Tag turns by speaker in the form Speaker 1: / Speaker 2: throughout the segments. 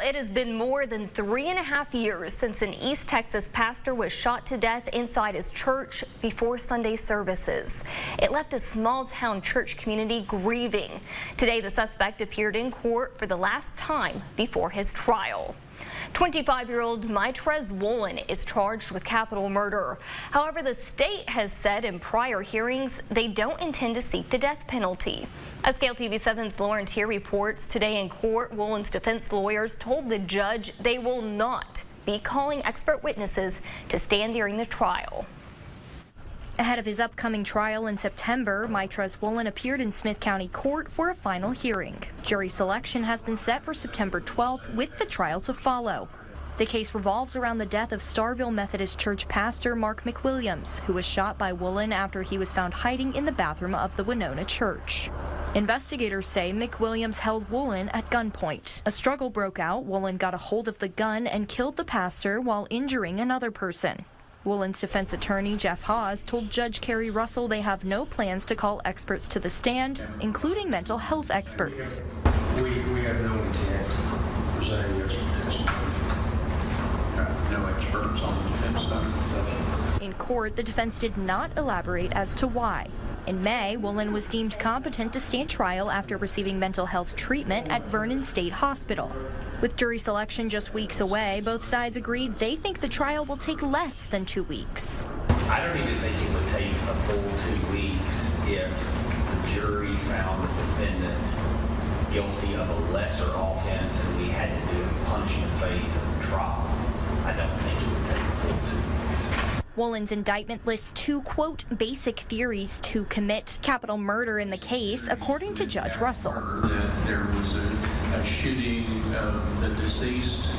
Speaker 1: It has been more than 3.5 years since an East Texas pastor was shot to death inside his church before Sunday services. It left a small-town church community grieving. Today, the suspect appeared in court for the last time before his trial. 25-year-old Mitrez Woolen is charged with capital murder. However, the state has said in prior hearings they don't intend to seek the death penalty. As KLTV 7's Lauren Tier reports, today in court, Woolen's defense lawyers told the judge they will not be calling expert witnesses to stand during the trial.
Speaker 2: Ahead of his upcoming trial in September, Mitrez Woolen appeared in Smith County Court for a final hearing. Jury selection has been set for September 12th, with the trial to follow. The case revolves around the death of Starrville Methodist Church pastor Mark McWilliams, who was shot by Woolen after he was found hiding in the bathroom of the Winona church. Investigators say McWilliams held Woolen at gunpoint. A struggle broke out. Woolen got a hold of the gun and killed the pastor while injuring another person. Woolen's defense attorney, Jeff Hawes, told Judge Carrie Russell they have no plans to call experts to the stand, including mental health experts.
Speaker 3: We have no intent to present expert testimony. No experts on the defense side.
Speaker 2: In court, the defense did not elaborate as to why. In May, Woolen was deemed competent to stand trial after receiving mental health treatment at Vernon State Hospital. With jury selection just weeks away, both sides agreed they think the trial will take less than 2 weeks.
Speaker 4: I don't even think it would take a full 2 weeks if the jury found the defendant guilty of a lesser offense and we had to do a punishment phase of the trial. I don't think it would take a full 2 weeks.
Speaker 2: Woolen's indictment lists two, quote, basic theories to commit capital murder in the case, according to Judge Russell.
Speaker 3: That there was a shooting of the deceased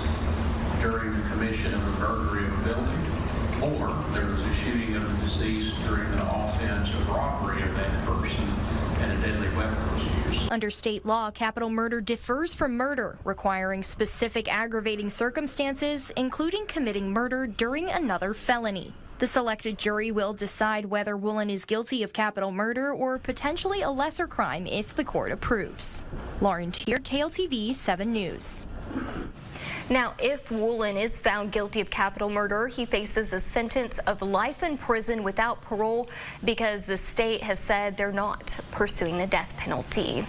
Speaker 3: during the commission of a burglary of a building, or there was a shooting of the deceased during the offense of robbery of that person and a deadly weapon was used.
Speaker 2: Under state law, capital murder differs from murder, requiring specific aggravating circumstances, including committing murder during another felony. The selected jury will decide whether Woolen is guilty of capital murder or potentially a lesser crime if the court approves. Lauren Tier, KLTV 7 News.
Speaker 1: Now, if Woolen is found guilty of capital murder, he faces a sentence of life in prison without parole because the state has said they're not pursuing the death penalty.